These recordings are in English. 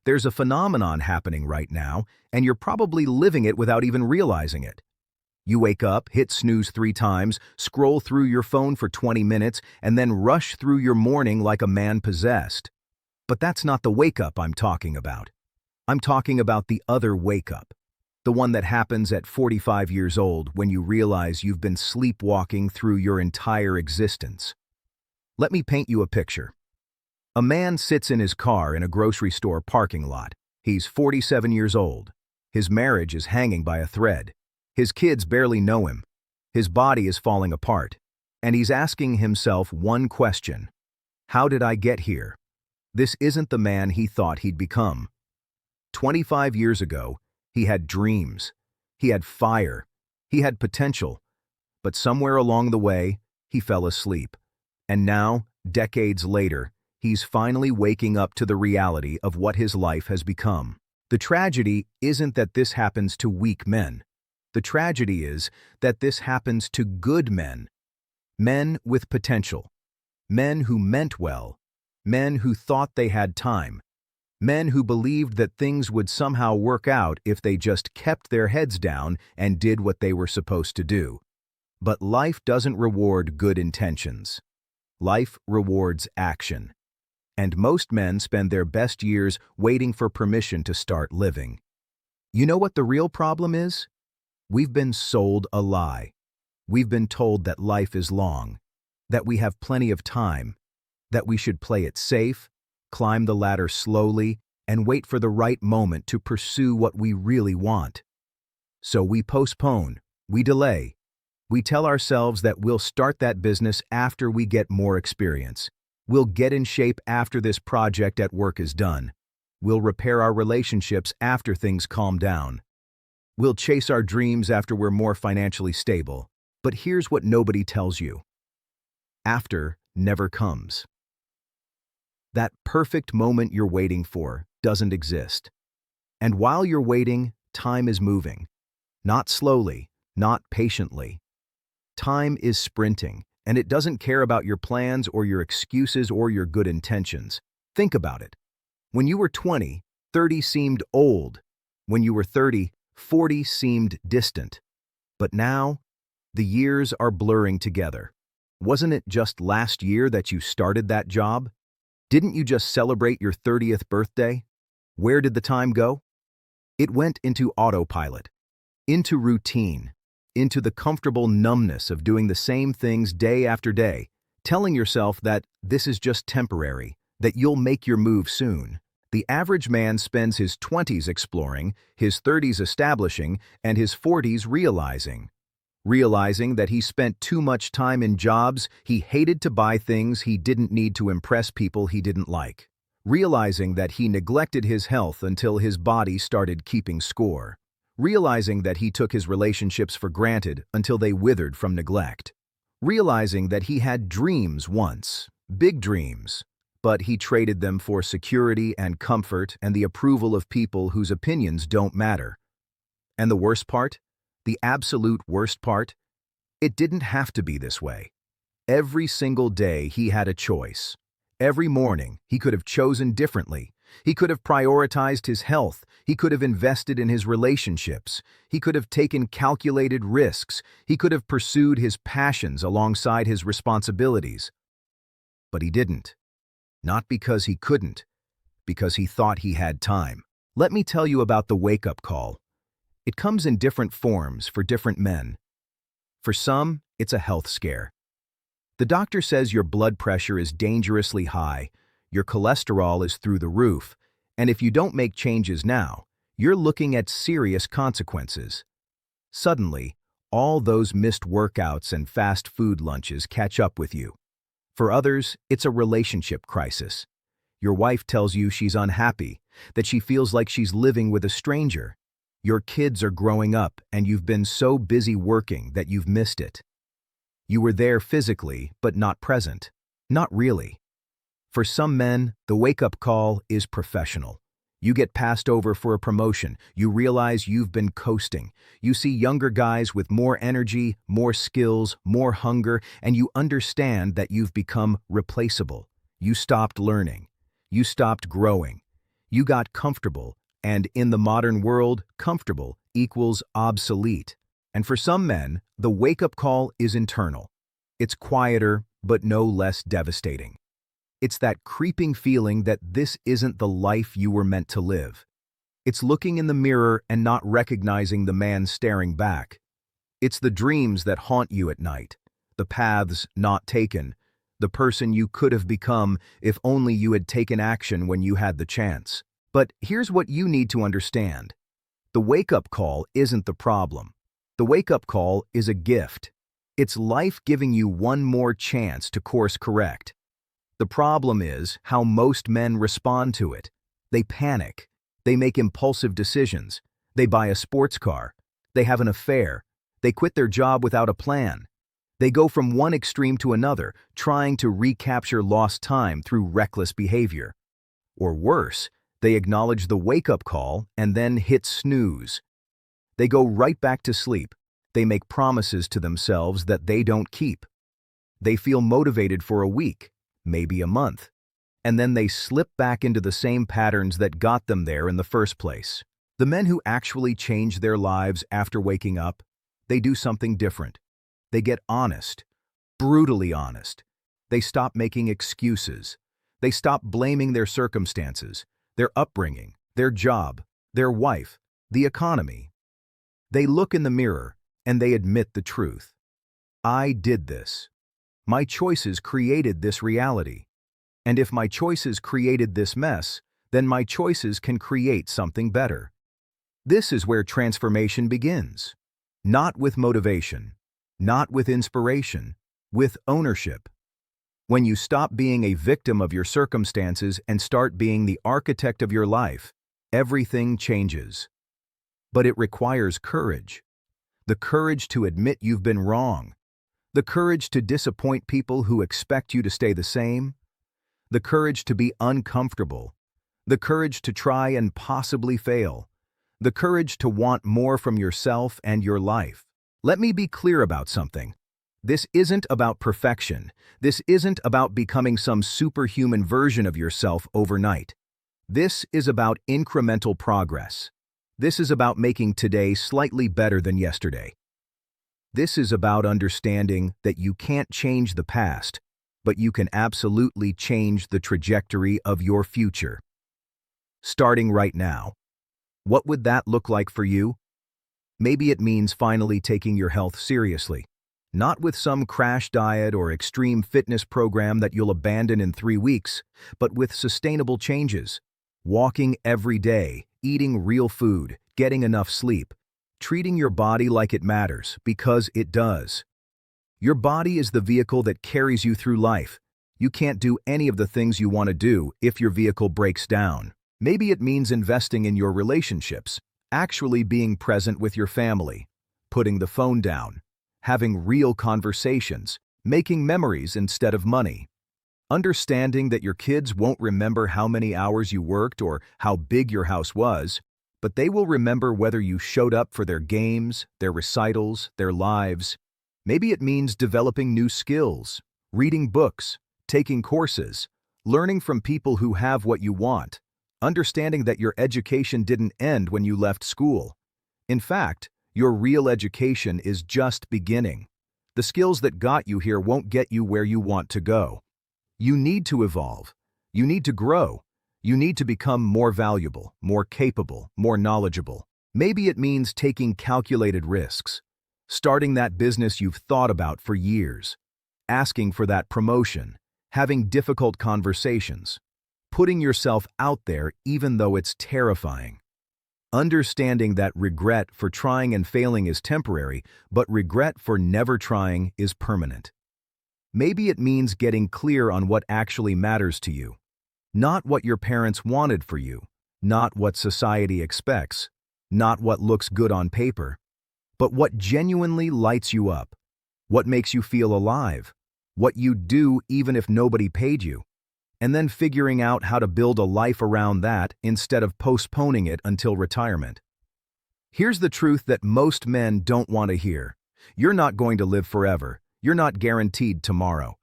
There's a phenomenon happening right now, and you're probably living it without even realizing it. You wake up, hit snooze 3 times, scroll through your phone for 20 minutes, and then rush through your morning like a man possessed. But that's not the wake-up I'm talking about. I'm talking about the other wake-up. The one that happens at 45 years old when you realize you've been sleepwalking through your entire existence. Let me paint you a picture. A man sits in his car in a grocery store parking lot. He's 47 years old. His marriage is hanging by a thread. His kids barely know him. His body is falling apart. And he's asking himself one question. How did I get here? This isn't the man he thought he'd become. 25 years ago, he had dreams. He had fire. He had potential. But somewhere along the way, he fell asleep. And now, decades later, he's finally waking up to the reality of what his life has become. The tragedy isn't that this happens to weak men. The tragedy is that this happens to good men. Men with potential. Men who meant well. Men who thought they had time. Men who believed that things would somehow work out if they just kept their heads down and did what they were supposed to do. But life doesn't reward good intentions. Life rewards action. And most men spend their best years waiting for permission to start living. You know what the real problem is? We've been sold a lie. We've been told that life is long, that we have plenty of time, that we should play it safe, climb the ladder slowly, and wait for the right moment to pursue what we really want. So we postpone, we delay. We tell ourselves that we'll start that business after we get more experience. We'll get in shape after this project at work is done. We'll repair our relationships after things calm down. We'll chase our dreams after we're more financially stable. But here's what nobody tells you. After never comes. That perfect moment you're waiting for doesn't exist. And while you're waiting, time is moving. Not slowly, not patiently. Time is sprinting, and it doesn't care about your plans or your excuses or your good intentions. Think about it. When you were 20, 30 seemed old. When you were 30, 40 seemed distant. But now, the years are blurring together. Wasn't it just last year that you started that job? Didn't you just celebrate your 30th birthday? Where did the time go? It went into autopilot, into routine, into the comfortable numbness of doing the same things day after day, telling yourself that this is just temporary, that you'll make your move soon. The average man spends his 20s exploring, his 30s establishing, and his 40s realizing that he spent too much time in jobs he hated to buy things he didn't need to impress people he didn't like, realizing that he neglected his health until his body started keeping score, realizing that he took his relationships for granted until they withered from neglect, realizing that he had dreams once, big dreams, but he traded them for security and comfort and the approval of people whose opinions don't matter. And the worst part? The absolute worst part? It didn't have to be this way. Every single day he had a choice. Every morning he could have chosen differently. He could have prioritized his health. He could have invested in his relationships. He could have taken calculated risks. He could have pursued his passions alongside his responsibilities. But he didn't. Not because he couldn't, because he thought he had time. Let me tell you about the wake-up call. It comes in different forms for different men. For some, it's a health scare. The doctor says your blood pressure is dangerously high, your cholesterol is through the roof, and if you don't make changes now, you're looking at serious consequences. Suddenly, all those missed workouts and fast food lunches catch up with you. For others, it's a relationship crisis. Your wife tells you she's unhappy, that she feels like she's living with a stranger. Your kids are growing up and you've been so busy working that you've missed it. You were there physically, but not present. Not really. For some men, the wake-up call is professional. You get passed over for a promotion. You realize you've been coasting. You see younger guys with more energy, more skills, more hunger, and you understand that you've become replaceable. You stopped learning. You stopped growing. You got comfortable, and in the modern world, comfortable equals obsolete. And for some men, the wake-up call is internal. It's quieter, but no less devastating. It's that creeping feeling that this isn't the life you were meant to live. It's looking in the mirror and not recognizing the man staring back. It's the dreams that haunt you at night, the paths not taken, the person you could have become if only you had taken action when you had the chance. But here's what you need to understand. The wake-up call isn't the problem. The wake-up call is a gift. It's life giving you one more chance to course correct. The problem is how most men respond to it. They panic. They make impulsive decisions. They buy a sports car. They have an affair. They quit their job without a plan. They go from one extreme to another, trying to recapture lost time through reckless behavior. Or worse, they acknowledge the wake-up call and then hit snooze. They go right back to sleep. They make promises to themselves that they don't keep. They feel motivated for a week, maybe a month, and then they slip back into the same patterns that got them there in the first place. The men who actually change their lives after waking up, they do something different. They get honest, brutally honest. They stop making excuses. They stop blaming their circumstances, their upbringing, their job, their wife, the economy. They look in the mirror and they admit the truth. I did this. My choices created this reality. And if my choices created this mess, then my choices can create something better. This is where transformation begins. Not with motivation, not with inspiration, with ownership. When you stop being a victim of your circumstances and start being the architect of your life, everything changes. But it requires courage. The courage to admit you've been wrong. The courage to disappoint people who expect you to stay the same. The courage to be uncomfortable. The courage to try and possibly fail. The courage to want more from yourself and your life. Let me be clear about something. This isn't about perfection. This isn't about becoming some superhuman version of yourself overnight. This is about incremental progress. This is about making today slightly better than yesterday. This is about understanding that you can't change the past, but you can absolutely change the trajectory of your future. Starting right now. What would that look like for you? Maybe it means finally taking your health seriously. Not with some crash diet or extreme fitness program that you'll abandon in 3 weeks, but with sustainable changes. Walking every day, eating real food, getting enough sleep, treating your body like it matters, because it does. Your body is the vehicle that carries you through life. You can't do any of the things you want to do if your vehicle breaks down. Maybe it means investing in your relationships, actually being present with your family, putting the phone down, having real conversations, making memories instead of money. Understanding that your kids won't remember how many hours you worked or how big your house was, but they will remember whether you showed up for their games, their recitals, their lives. Maybe it means developing new skills, reading books, taking courses, learning from people who have what you want, understanding that your education didn't end when you left school. In fact, your real education is just beginning. The skills that got you here won't get you where you want to go. You need to evolve. You need to grow. You need to become more valuable, more capable, more knowledgeable. Maybe it means taking calculated risks, starting that business you've thought about for years, asking for that promotion, having difficult conversations, putting yourself out there even though it's terrifying. Understanding that regret for trying and failing is temporary, but regret for never trying is permanent. Maybe it means getting clear on what actually matters to you. Not what your parents wanted for you, not what society expects, not what looks good on paper, but what genuinely lights you up, what makes you feel alive, what you'd do even if nobody paid you, and then figuring out how to build a life around that instead of postponing it until retirement. Here's the truth that most men don't want to hear. You're not going to live forever. You're not guaranteed tomorrow.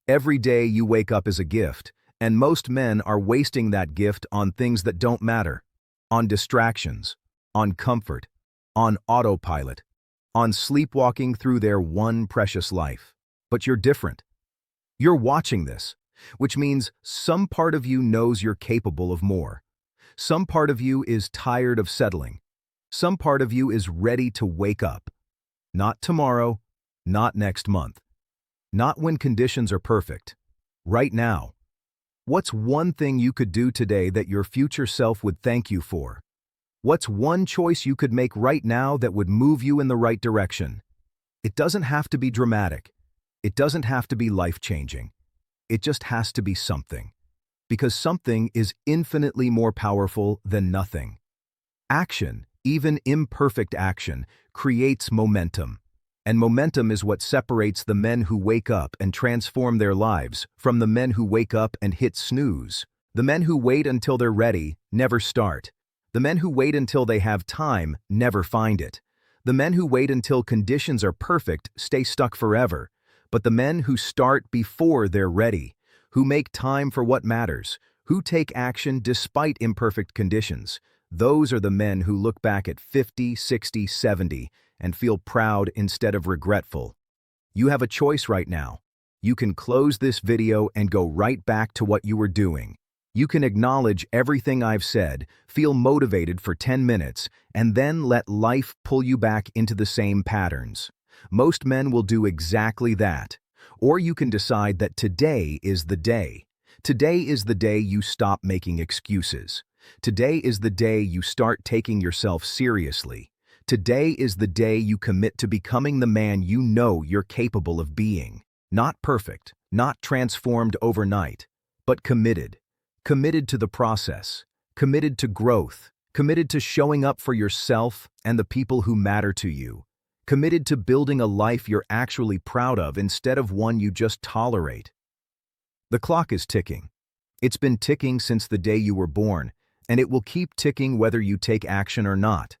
Every day you wake up is a gift. And most men are wasting that gift on things that don't matter, on distractions, on comfort, on autopilot, on sleepwalking through their one precious life. But you're different. You're watching this, which means some part of you knows you're capable of more. Some part of you is tired of settling. Some part of you is ready to wake up. Not tomorrow, not next month, not when conditions are perfect. Right now. What's one thing you could do today that your future self would thank you for? What's one choice you could make right now that would move you in the right direction? It doesn't have to be dramatic. It doesn't have to be life-changing. It just has to be something. Because something is infinitely more powerful than nothing. Action, even imperfect action, creates momentum. And momentum is what separates the men who wake up and transform their lives from the men who wake up and hit snooze. The men who wait until they're ready never start. The men who wait until they have time never find it. The men who wait until conditions are perfect stay stuck forever. But the men who start before they're ready, who make time for what matters, who take action despite imperfect conditions, those are the men who look back at 50, 60, 70, and feel proud instead of regretful. You have a choice right now. You can close this video and go right back to what you were doing. You can acknowledge everything I've said, feel motivated for 10 minutes, and then let life pull you back into the same patterns. Most men will do exactly that. Or you can decide that today is the day. Today is the day you stop making excuses. Today is the day you start taking yourself seriously. Today is the day you commit to becoming the man you know you're capable of being. Not perfect, not transformed overnight, but committed. Committed to the process, committed to growth, committed to showing up for yourself and the people who matter to you. Committed to building a life you're actually proud of instead of one you just tolerate. The clock is ticking. It's been ticking since the day you were born, and it will keep ticking whether you take action or not.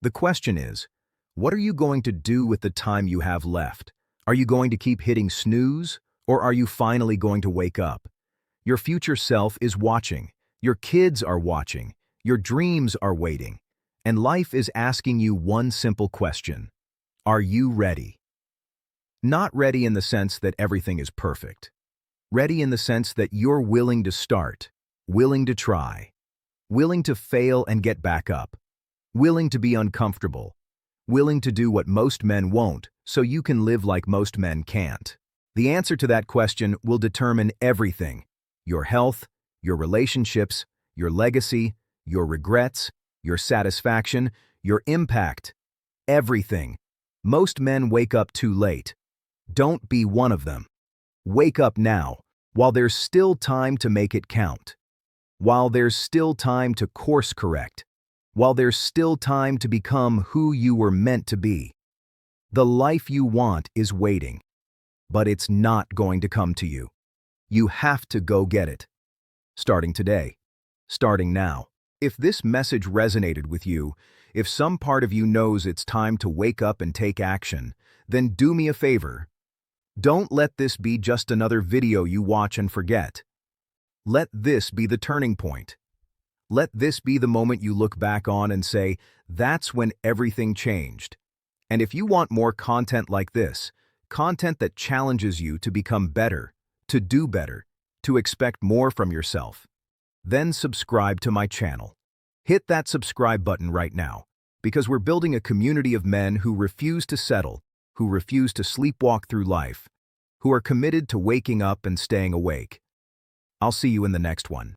The question is, what are you going to do with the time you have left? Are you going to keep hitting snooze, or are you finally going to wake up? Your future self is watching. Your kids are watching. Your dreams are waiting. And life is asking you one simple question. Are you ready? Not ready in the sense that everything is perfect. Ready in the sense that you're willing to start, willing to try, willing to fail and get back up. Willing to be uncomfortable, willing to do what most men won't, so you can live like most men can't. The answer to that question will determine everything: your health, your relationships, your legacy, your regrets, your satisfaction, your impact. Everything. Most men wake up too late. Don't be one of them. Wake up now, while there's still time to make it count. While there's still time to course correct. While there's still time to become who you were meant to be. The life you want is waiting, but it's not going to come to you. You have to go get it. Starting today. Starting now. If this message resonated with you, if some part of you knows it's time to wake up and take action, then do me a favor. Don't let this be just another video you watch and forget. Let this be the turning point. Let this be the moment you look back on and say, that's when everything changed. And if you want more content like this, content that challenges you to become better, to do better, to expect more from yourself, then subscribe to my channel. Hit that subscribe button right now, because we're building a community of men who refuse to settle, who refuse to sleepwalk through life, who are committed to waking up and staying awake. I'll see you in the next one.